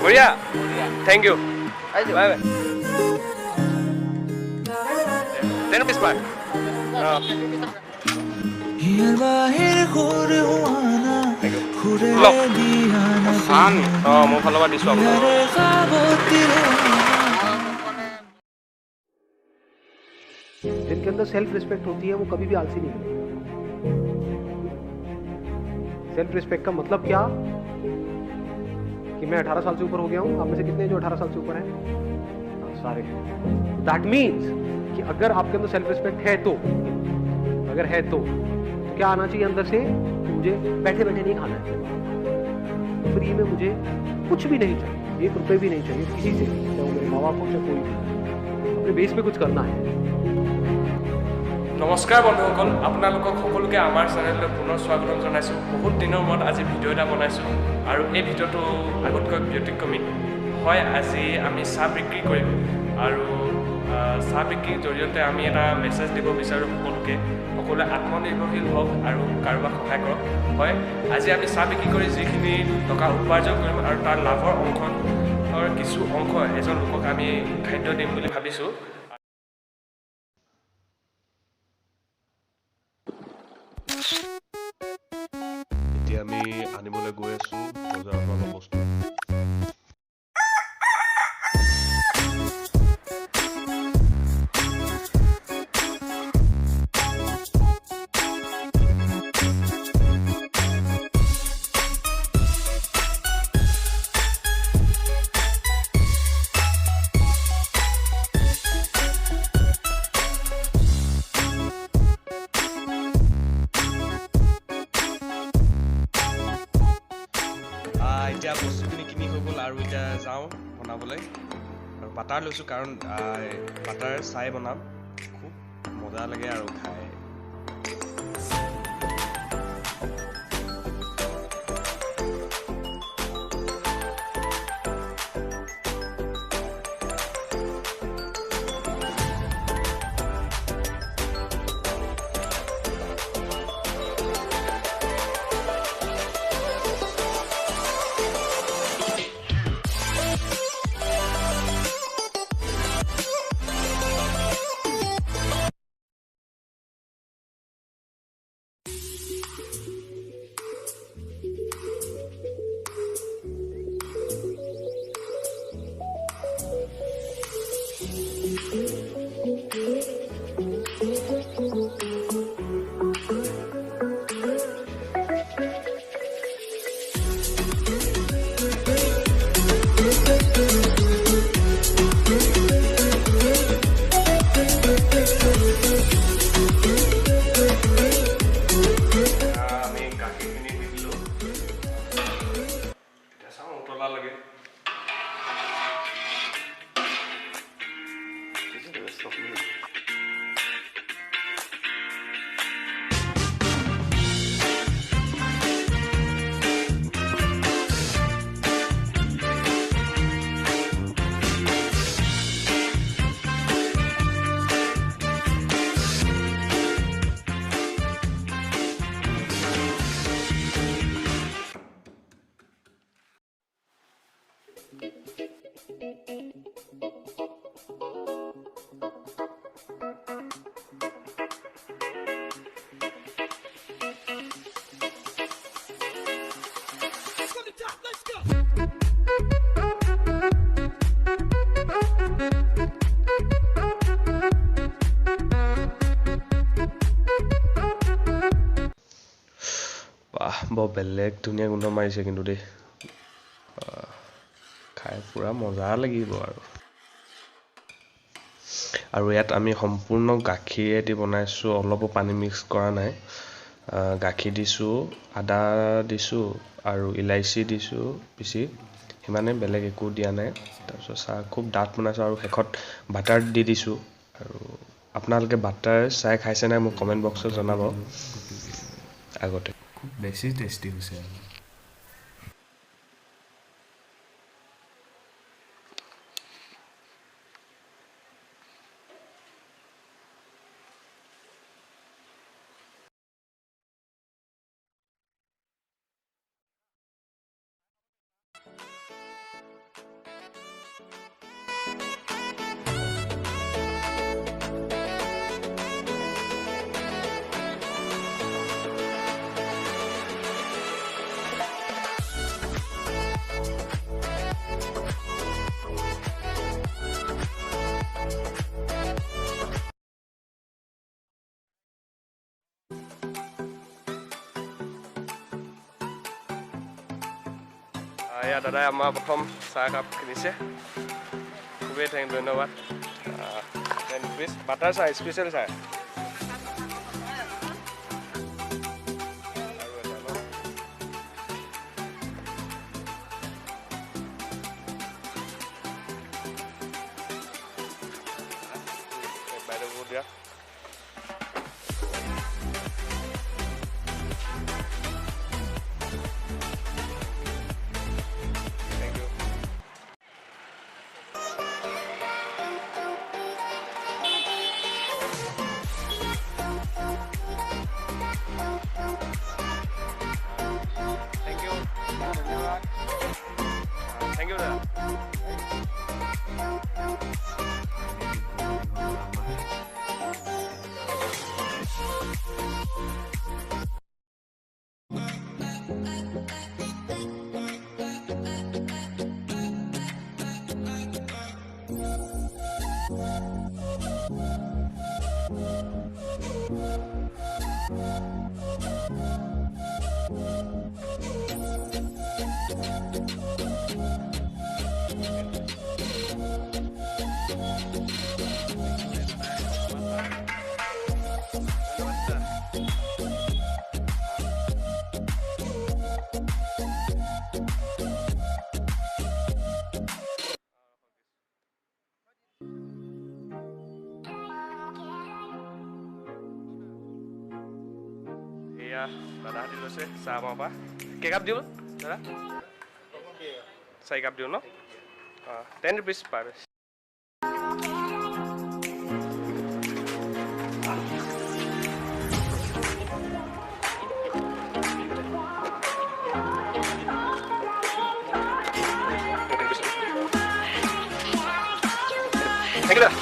বঢ়িয়া thank you bye bye 10 rupees per মোৰ ফালৰ পৰা দিছোঁ जिनके अंदर सेल्फ रिस्पेक्ट होती है वो कभी भी आलसी नहीं होते। सेल्फ रिस्पेक्ट का मतलब क्या कि मैं 18 साल से ऊपर हो गया हूं। आप में से कितने जो 18 साल से ऊपर हैं? सारे। दैट मीन्स कि अगर आपके अंदर सेल्फ रिस्पेक्ट है तो क्या आना चाहिए अंदर से कि मुझे बैठे बैठे नहीं खाना है, फ्री में मुझे कुछ भी नहीं चाहिए, 1 रुपये भी नहीं चाहिए किसी से, चाहे वो मेरे माँ बाप हो चाहे कोई भी, अपने बेस पे कुछ करना है। নমস্কাৰ বন্ধুসকল আপোনালোকক সকলোকে আমাৰ চেনেললৈ পুনৰ স্বাগতম জনাইছোঁ বহুত দিনৰ মূৰত আজি ভিডিঅ' এটা বনাইছোঁ আৰু এই ভিডিঅ'টো আগতকৈ ব্যতিক্ৰমী হয় আজি আমি চাহ বিক্ৰী কৰিম আৰু চাহ বিক্ৰীৰ জৰিয়তে আমি এটা মেছেজ দিব বিচাৰোঁ সকলোৱে আত্মনিৰ্ভৰশীল হওক আৰু কাৰোবাক সহায় কৰক হয় আজি আমি চাহ বিক্ৰী কৰি যিখিনি টকা উপাৰ্জন কৰিম আৰু তাৰ লাভৰ অংশৰ কিছু অংশ এজন লোকক আমি খাদ্য দিম বুলি ভাবিছোঁ এতিয়া আমি আনিবলৈ গৈ আছো বজাৰৰ পৰা অলপ বস্তু এতিয়া বস্তুখিনি কিনি হৈ গ'ল আৰু এতিয়া যাওঁ বনাবলৈ আৰু বাটাৰ লৈছোঁ কাৰণ বাটাৰ চাই বনাম খুব মজা লাগে আৰু খাই বৰ বেলেগ ধুনীয়া গোন্ধ মাৰিছে কিন্তু দেই খাই পুৰা মজা লাগিব আৰু ইয়াত আমি সম্পূৰ্ণ গাখীৰেদি বনাইছোঁ অলপো পানী মিক্স কৰা নাই গাখীৰ দিছোঁ আদা দিছোঁ আৰু ইলাইচি দিছোঁ পিচি সিমানে বেলেগ একো দিয়া নাই তাৰপিছত চাহ খুব ডাঠ বনাইছোঁ আৰু শেষত বাটাৰ দি দিছোঁ আৰু আপোনালোকে বাটাৰ চাই খাইছে নাই মোক কমেণ্ট বক্সত জনাব আগতে খুব বেছি টেষ্টি হৈছে এয়া দাদাই আমাৰ প্ৰথম চাহ কাপ কিনিছে খুবেই ধন্যবাদ বাটাৰ চাহ স্পেচিয়েল চাহ বাইদেউ দিয়া Thank you, sir. এয়া দাদা হাতি লৈছে চাহ আমাৰ পৰা কেইকাপ দিওঁ দাদা 4 কাপ দিওঁ ন 10 rupees per Thank you, sir.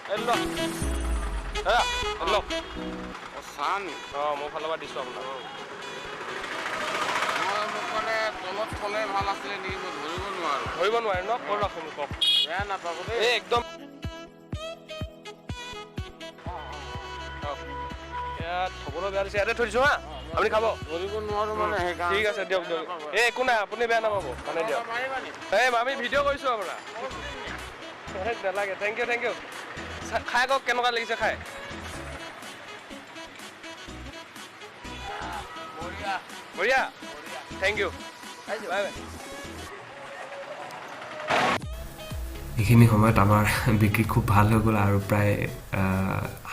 Hello. Hello. San. মোৰ ফালৰ পৰা দিছোঁ আপোনাক মানে তলত থলে ভাল আছিলে নেকি মই ধৰিব নোৱাৰে ন ক'ত ৰাখোঁ কওক বেয়া নাপাব দেই এই একদম ইয়াত থ'বলৈ বেয়া দিছে ইয়াতে থৈ দিছোঁ হা আপুনি খাব ধৰিব নোৱাৰো মানে সেইকাৰণে ঠিক আছে দিয়ক দিয়ক এই একো নাই আপুনি বেয়া নাপাব মানে দিয়ক এই আমি ভিডিঅ' কৰিছোঁ আপোনাৰ নালাগে থেংক ইউ খাই কওক কেনেকুৱা লাগিছে খাই বঢ়িয়া থেংক ইউ বাই বাই এইখিনি সময়ত আমাৰ বিক্ৰী খুব ভাল হৈ গ'ল আৰু প্ৰায়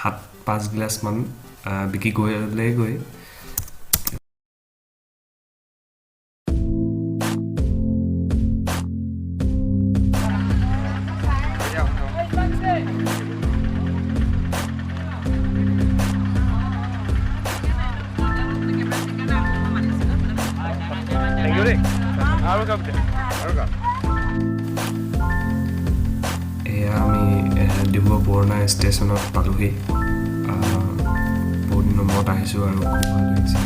7-5 গিলাচমান বিক্ৰী গ'লেগৈ এয়া আমি ডিব্ৰুগড় পুৰণা ষ্টেচনত পালোহি বহুত দিনৰ মূৰত আহিছোঁ আৰু খুব ভাল লাগিছে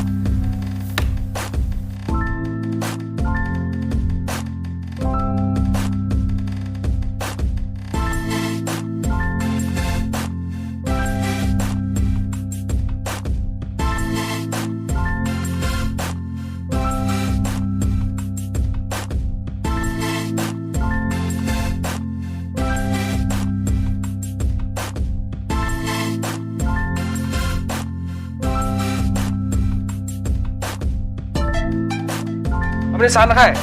আপুনি চাহ নাখায়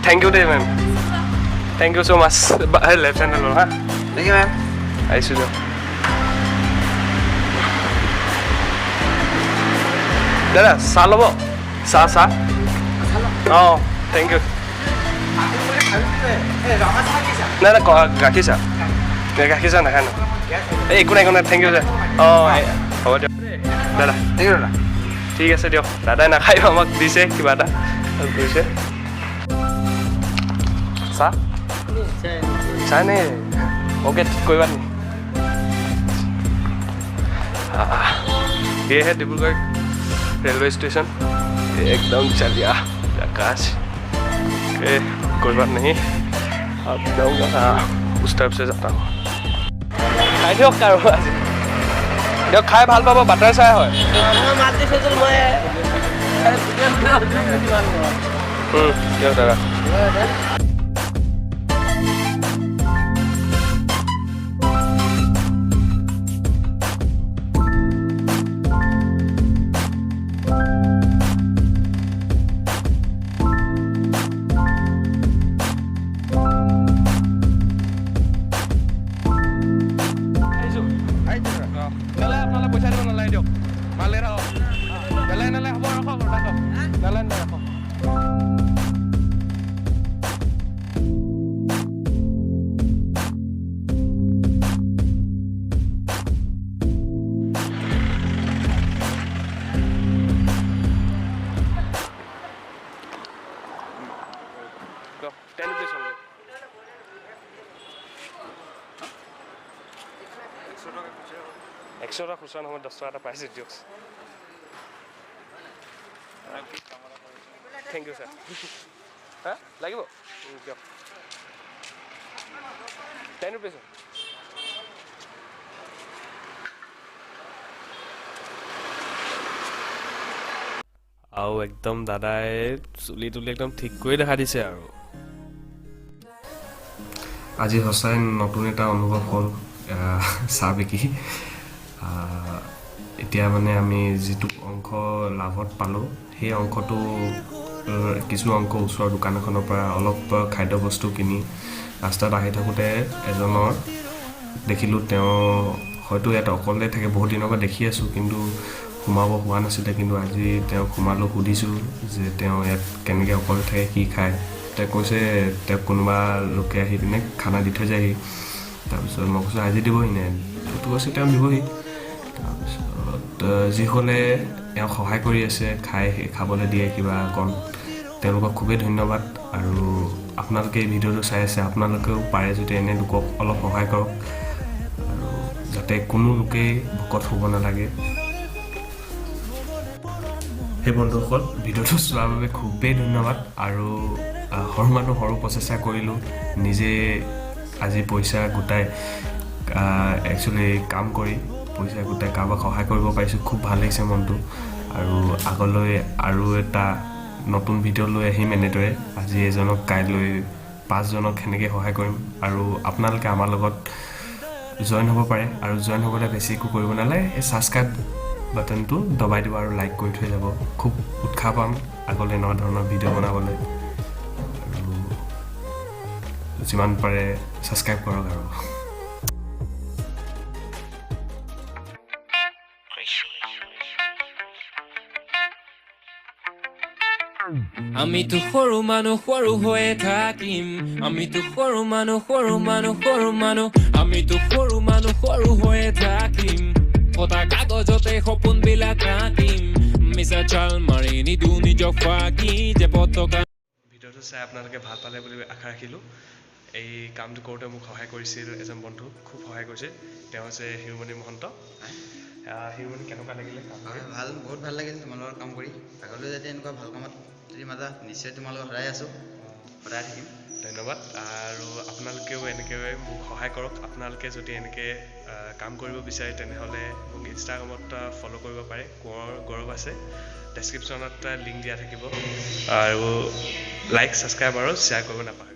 থেংক ইউ দেই মেম থেংক ইউ ছ' মাছ লেফ্ট হেণ্ডেল ল'লোঁ হা দেখি মেম আহিছোঁ দিয়ক দাদা চাহ ল'ব চাহ অঁ থেংক ইউ নাই নাই গাখীৰ চাহ গাখীৰ চাহ নাখায় ন এই একো নাই থেংক ইউ ছাৰ অঁ হ'ব দিয়ক দাদা ঠিক আছে দাদা ঠিক আছে দিয়ক দাদাই নাখায় আমাক দিছে কিবা এটা কৰিছে চাহ চাহ নে অ'কে ঠিক কৰিবা নি ये है डिब्रूगढ़ रेलवे स्टेशन एकदम चलिया आकाश ओके कोई बात नहीं अब जाऊँगा उस टाइप से जाता हूँ খাই দিয়ক আৰু আজি দিয়ক খাই ভাল পাব বাটাৰ চাই হয় দিয়ক দাদা একশোটা খুচরা নহয় 10 টাকা পাইছে দিয়ক থ্যাংক ইউ স্যার হ্যাঁ লাগিব দিয়ক 10 रुपीस আৰু একদম দাদাই চুলি তুলি একদম ঠিক কৰি দেখা দিছে আৰু আজি সঁচাই নতুন এটা অনুভৱ হ'ল চাহ বিকি এতিয়া মানে আমি যিটো অংশ লাভত পালোঁ সেই অংশটো কিছু অংশ ওচৰৰ দোকান এখনৰ পৰা অলপ খাদ্যবস্তু কিনি ৰাস্তাত আহি থাকোঁতে এজনৰ দেখিলোঁ তেওঁ হয়তো ইয়াত অকলে থাকে বহুত দিনৰ পৰা দেখি আছোঁ কিন্তু সোমাব হোৱা নাছিলে কিন্তু আজি তেওঁ সোমালোঁ সুধিছোঁ যে তেওঁ ইয়াত কেনেকৈ অকলে থাকে কি খায় তেওঁ কৈছে তেওঁক কোনোবা লোকে আহি পিনে খানা দি থৈ যায়হি তাৰপিছত মই কৈছোঁ আজি দিবহি নে তো কৈছে তেওঁ দিবহি তাৰপিছত যিসকলে এওঁ সহায় কৰি আছে খাবলৈ দিয়ে কিবা কণ তেওঁলোকক খুবেই ধন্যবাদ আৰু আপোনালোকে এই ভিডিঅ'টো চাই আছে আপোনালোকেও পাৰে যদি এনে লোকক অলপ সহায় কৰক আৰু যাতে কোনো লোকেই ভোকত শুব নালাগে সেই বন্ধুসকল ভিডিঅ'টো চোৱাৰ বাবে খুবেই ধন্যবাদ আৰু সৰু মানুহ সৰু প্ৰচেষ্টা কৰিলোঁ নিজে আজি পইচা গোটাই একচুৱেলি কাম কৰি পইচা গোটাই কাৰোবাক সহায় কৰিব পাৰিছোঁ খুব ভাল লাগিছে মনটো আৰু আগলৈ আৰু এটা নতুন ভিডিঅ' লৈ আহিম এনেদৰে আজি এজনক কাইলৈ 5 জনক সেনেকৈ সহায় কৰিম আৰু আপোনালোকে আমাৰ লগত জইন হ'ব পাৰে আৰু জইন হ'বলৈ বেছি একো কৰিব নালাগে এই ছাবস্ক্ৰাইব বাটনটো দবাই দিব আৰু লাইক কৰি থৈ যাব খুব উৎসাহ পাম আগলৈ এনেকুৱা ধৰণৰ ভিডিঅ' বনাবলৈ আৰু যিমান পাৰে ছাবস্ক্ৰাইব কৰক আৰু আমিতো সৰু মানুহ সৰু হৈয়ে থাকিম আমিতো সৰু মানুহ আমিতো সৰু মানুহ সৰু হৈয়ে থাকিম কথা কাগজতে সপোন বিলাক ৰাখিম মিছা চাল মাৰি নিদু নিজক ফাকি যে পতকা ভিডিঅ'টো চাই আপোনালোকে ভাল পালে বুলি আশা ৰাখিলোঁ এই কামটো কৰোঁতে মোক সহায় কৰিছিল এজন বন্ধু খুব সহায় কৰিছিল তেওঁ হৈছে হিৰুমণি মহন্ত হিৰুমণি কেনেকুৱা লাগিলে কাম কৰি ভাল বহুত ভাল লাগিল তোমালোকৰ কাম কৰি আগলৈ যাতে এনেকুৱা ভাল কামত যদি মাজা নিশ্চয় তোমালোকক সদায় আছোঁ সদায় থাকিম ধন্যবাদ আৰু আপোনালোকেও এনেকৈ মোক সহায় কৰক আপোনালোকে যদি এনেকৈ কাম কৰিব বিচাৰে তেনেহ'লে মোক ইনষ্টাগ্ৰামত ফ'ল' কৰিব পাৰে কোঁৱৰ গৌৰৱ আছে ডেছক্ৰিপশ্যনত লিংক দিয়া থাকিব আৰু লাইক ছাবস্ক্ৰাইব আৰু শ্বেয়াৰ কৰিব নাপাহৰিব